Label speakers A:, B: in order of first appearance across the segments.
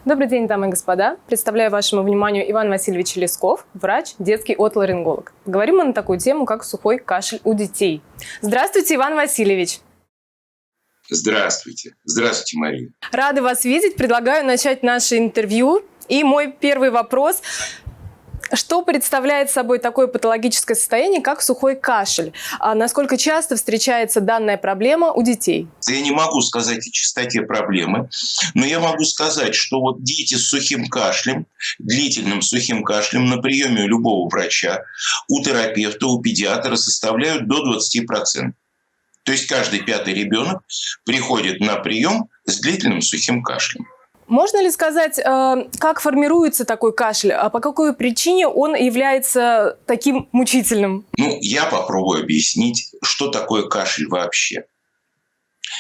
A: Добрый день, дамы и господа. Представляю вашему вниманию Иван Васильевич Лесков, врач, детский отоларинголог. Говорим мы на такую тему, как сухой кашель у детей. Здравствуйте, Иван Васильевич.
B: Здравствуйте. Здравствуйте, Мария.
A: Рада вас видеть. Предлагаю начать наше интервью. И мой первый вопрос. Что представляет собой такое патологическое состояние, как сухой кашель? Насколько часто встречается данная проблема у детей?
B: Я не могу сказать о частоте проблемы, но я могу сказать, что вот дети с сухим кашлем, длительным сухим кашлем на приеме у любого врача, у терапевта, у педиатра составляют до 20%. То есть каждый пятый ребенок приходит на прием с длительным сухим кашлем.
A: Можно ли сказать, как формируется такой кашель, а по какой причине он является таким мучительным?
B: Я попробую объяснить, что такое кашель вообще.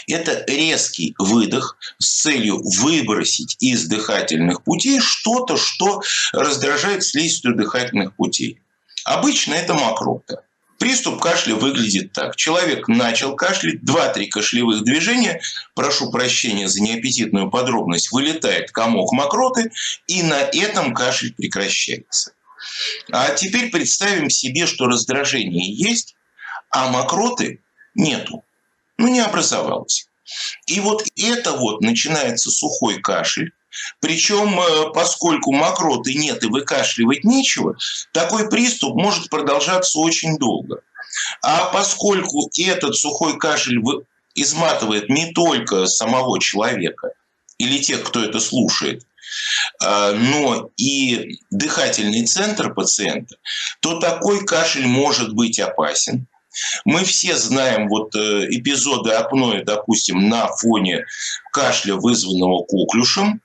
B: Это резкий выдох с целью выбросить из дыхательных путей что-то, что раздражает слизистую дыхательных путей. Обычно это мокрота. Приступ кашля выглядит так. Человек начал кашлять, 2-3 кашлевых движения, прошу прощения за неаппетитную подробность, вылетает комок мокроты, и на этом кашель прекращается. А теперь представим себе, что раздражение есть, а мокроты нету. Не образовалось. И вот это вот начинается сухой кашель. Причем, поскольку мокроты нет и выкашливать нечего, такой приступ может продолжаться очень долго. А поскольку этот сухой кашель изматывает не только самого человека или тех, кто это слушает, но и дыхательный центр пациента, то такой кашель может быть опасен. Мы все знаем эпизоды апноэ, допустим, на фоне кашля, вызванного коклюшем.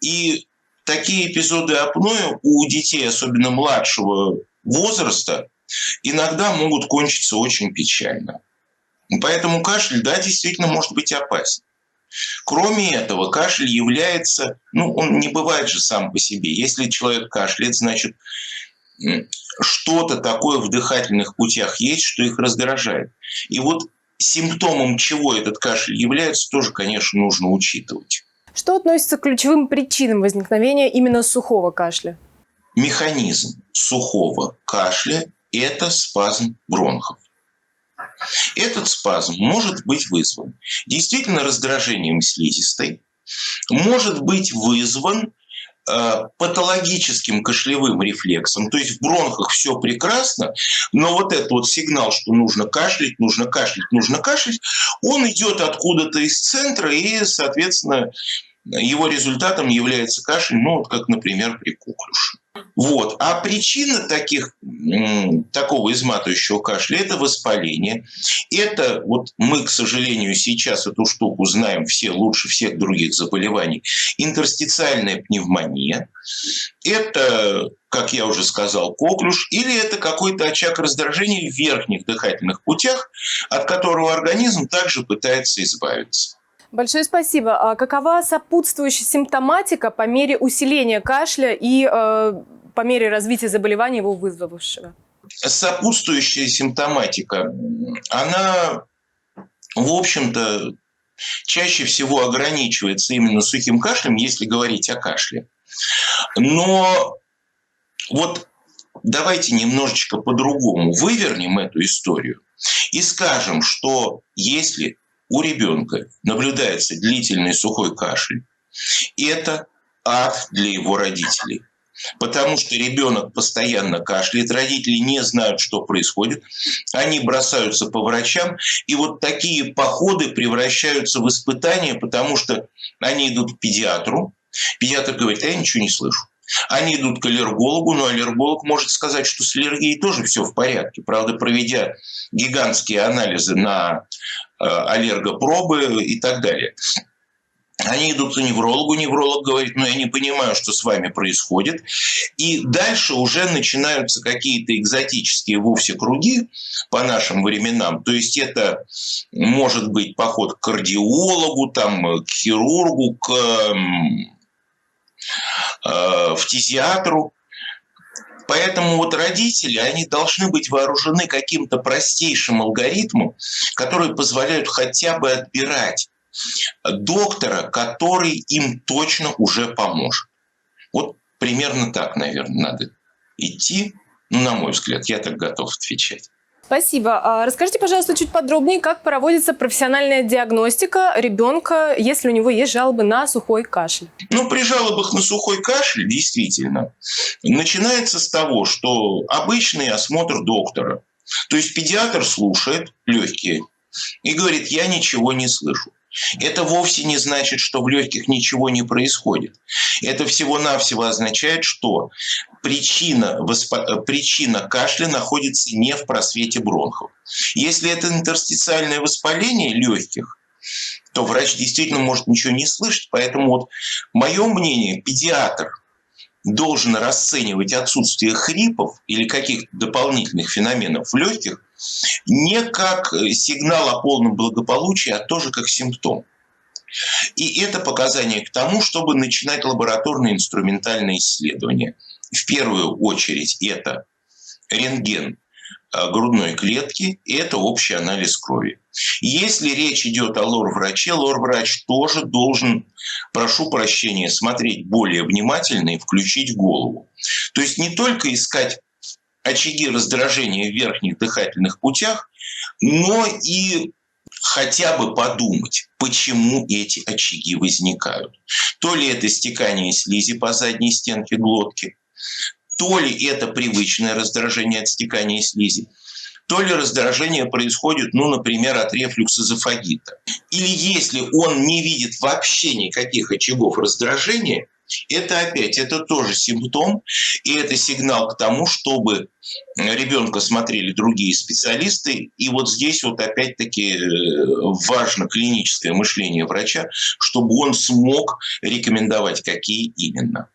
B: И такие эпизоды апноэ у детей, особенно младшего возраста, иногда могут кончиться очень печально. Поэтому кашель, да, действительно может быть опасен. Кроме этого, кашель является, он не бывает же сам по себе. Если человек кашляет, значит, что-то такое в дыхательных путях есть, что их раздражает. И вот симптомом чего этот кашель является, тоже, конечно, нужно учитывать.
A: Что относится к ключевым причинам возникновения именно сухого кашля?
B: Механизм сухого кашля – это спазм бронхов. Этот спазм может быть вызван действительно раздражением слизистой, может быть вызван патологическим кашлевым рефлексом. То есть в бронхах все прекрасно, но вот этот сигнал, что нужно кашлять, нужно кашлять, нужно кашлять, он идет откуда-то из центра, и, соответственно, его результатом является кашель, как, например, при коклюше. А причина такого изматывающего кашля – это воспаление. Это, мы, к сожалению, сейчас эту штуку знаем все лучше всех других заболеваний, интерстициальная пневмония. Это, как я уже сказал, коклюш, или это какой-то очаг раздражения в верхних дыхательных путях, от которого организм также пытается избавиться.
A: Большое спасибо. А какова сопутствующая симптоматика по мере усиления кашля и по мере развития заболевания, его вызвавшего?
B: Сопутствующая симптоматика, она, в общем-то, чаще всего ограничивается именно сухим кашлем, если говорить о кашле. Но давайте немножечко по-другому вывернем эту историю и скажем, что если у ребенка наблюдается длительный сухой кашель, это ад для его родителей. Потому что ребенок постоянно кашляет, родители не знают, что происходит, они бросаются по врачам, и такие походы превращаются в испытания, потому что они идут к педиатру, педиатр говорит: я ничего не слышу. Они идут к аллергологу, но аллерголог может сказать, что с аллергией тоже все в порядке. Правда, проведя гигантские анализы на аллергопробы и так далее. Они идут к неврологу, невролог говорит: я не понимаю, что с вами происходит. И дальше уже начинаются какие-то экзотические вовсе круги по нашим временам. То есть это может быть поход к кардиологу, к хирургу, к фтизиатру. Поэтому родители, они должны быть вооружены каким-то простейшим алгоритмом, который позволяет хотя бы отбирать доктора, который им точно уже поможет. Вот примерно так, наверное, надо идти. Ну, на мой взгляд, я так готов отвечать.
A: Спасибо. Расскажите, пожалуйста, чуть подробнее, как проводится профессиональная диагностика ребенка, если у него есть жалобы на сухой кашель?
B: Ну, при жалобах на сухой кашель, действительно, начинается с того, что обычный осмотр доктора. То есть педиатр слушает легкие и говорит: я ничего не слышу. Это вовсе не значит, что в легких ничего не происходит. Это всего-навсего означает, что причина кашля находится не в просвете бронхов. Если это интерстициальное воспаление легких, то врач действительно может ничего не слышать. Поэтому вот мое мнение, педиатр должен расценивать отсутствие хрипов или каких-то дополнительных феноменов в легких не как сигнал о полном благополучии, а тоже как симптом. И это показание к тому, чтобы начинать лабораторные инструментальные исследования. В первую очередь это рентген грудной клетки и это общий анализ крови. Если речь идет о лор-враче, лор-врач тоже должен, прошу прощения, смотреть более внимательно и включить голову. То есть не только искать очаги раздражения в верхних дыхательных путях, но и хотя бы подумать, почему эти очаги возникают. То ли это стекание слизи по задней стенке глотки, то ли это привычное раздражение от стекания слизи, то ли раздражение происходит, например, от рефлюкс-эзофагита. Или если он не видит вообще никаких очагов раздражения, это тоже симптом, и это сигнал к тому, чтобы ребенка смотрели другие специалисты. И вот здесь вот опять-таки важно клиническое мышление врача, чтобы он смог рекомендовать, какие именно.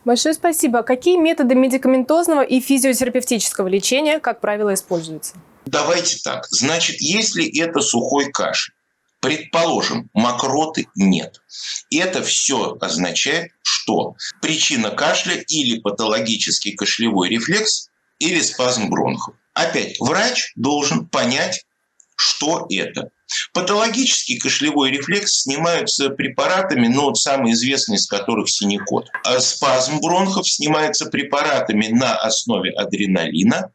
A: Большое спасибо. Какие методы медикаментозного и физиотерапевтического лечения, как правило, используются?
B: Давайте так. Значит, если это сухой кашель, предположим, мокроты нет. Это все означает, что причина кашля или патологический кашлевой рефлекс, или спазм бронхов. Опять, врач должен понять, что это. Патологический кашлевой рефлекс снимаются препаратами, самый известный из которых синекот. А спазм бронхов снимается препаратами на основе адреналина.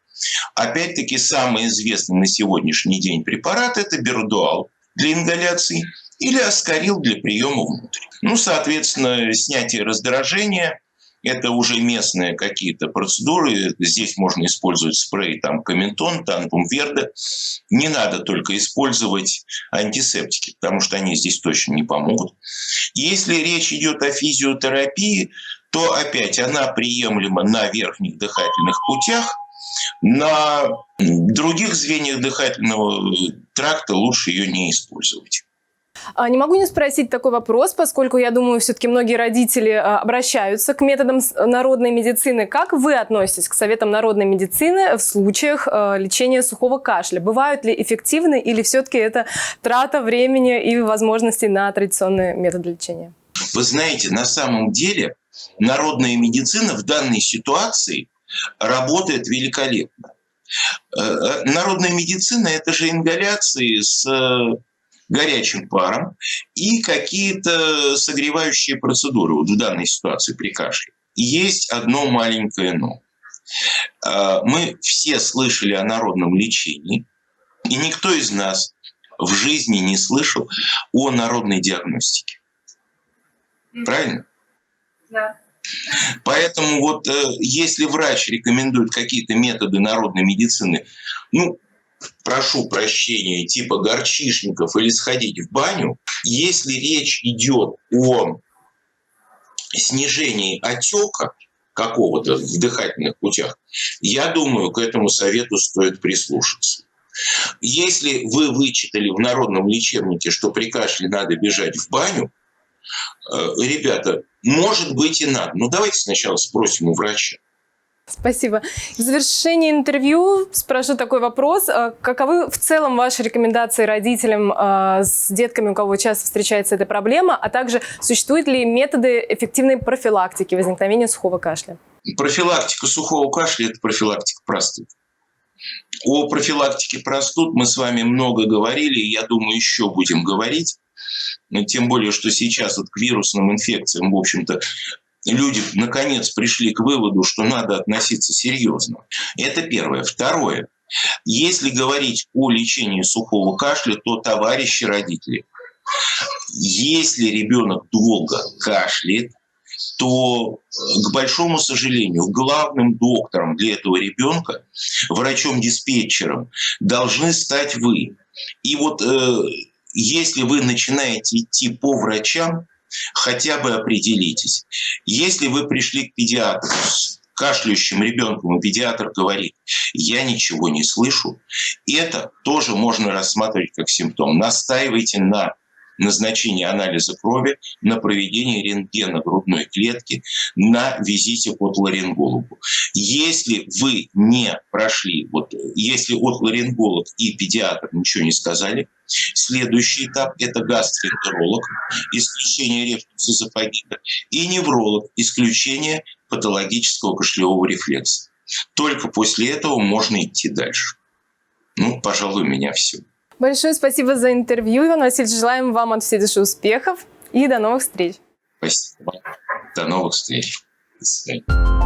B: Опять-таки, самый известный на сегодняшний день препарат – это бердуал для ингаляции или аскарил для приема внутрь. Соответственно, снятие раздражения – это уже местные какие-то процедуры. Здесь можно использовать спрей, Коминтон, Тангум Верде. Не надо только использовать антисептики, потому что они здесь точно не помогут. Если речь идет о физиотерапии, то опять она приемлема на верхних дыхательных путях. На других звеньях дыхательного тракта лучше ее не использовать.
A: Не могу не спросить такой вопрос, поскольку, я думаю, все-таки многие родители обращаются к методам народной медицины. Как вы относитесь к советам народной медицины в случаях лечения сухого кашля? Бывают ли эффективны или все-таки это трата времени и возможностей на традиционные методы лечения?
B: Вы знаете, на самом деле народная медицина в данной ситуации работает великолепно. Народная медицина – это же ингаляции с горячим паром и какие-то согревающие процедуры вот в данной ситуации при кашле. Есть одно маленькое «но». Мы все слышали о народном лечении, и никто из нас в жизни не слышал о народной диагностике. Правильно?
A: Да.
B: Поэтому вот если врач рекомендует какие-то методы народной медицины, прошу прощения, типа горчишников или сходить в баню, если речь идет о снижении отека какого-то в дыхательных путях, я думаю, к этому совету стоит прислушаться. Если вы вычитали в народном лечебнике, что при кашле надо бежать в баню, ребята, может быть и надо. Но давайте сначала спросим у врача.
A: Спасибо. В завершении интервью спрошу такой вопрос. Каковы в целом ваши рекомендации родителям с детками, у кого часто встречается эта проблема, а также существуют ли методы эффективной профилактики возникновения сухого кашля?
B: Профилактика сухого кашля – это профилактика простуд. О профилактике простуд мы с вами много говорили, и я думаю, еще будем говорить. Тем более, что сейчас вот к вирусным инфекциям, в общем-то, люди наконец пришли к выводу, что надо относиться серьезно. Это первое. Второе. Если говорить о лечении сухого кашля, то, товарищи родители, если ребенок долго кашляет, то, к большому сожалению, главным доктором для этого ребенка, врачом-диспетчером, должны стать вы. И вот если вы начинаете идти по врачам, хотя бы определитесь. Если вы пришли к педиатру с кашляющим ребенком, и педиатр говорит: я ничего не слышу, это тоже можно рассматривать как симптом. Настаивайте на назначении анализа крови, на проведении рентгена грудной клетки, на визите к отоларингологу. Если вы не прошли, если отоларинголог и педиатр ничего не сказали, следующий этап – это гастроэнтеролог, исключение рефлюкса эзофагита, и невролог, исключение патологического кашлевого рефлекса. Только после этого можно идти дальше. Пожалуй, у меня все.
A: Большое спасибо за интервью, Иван Васильевич. Желаем вам от всей души успехов и до новых встреч.
B: Спасибо. До новых встреч. До свидания.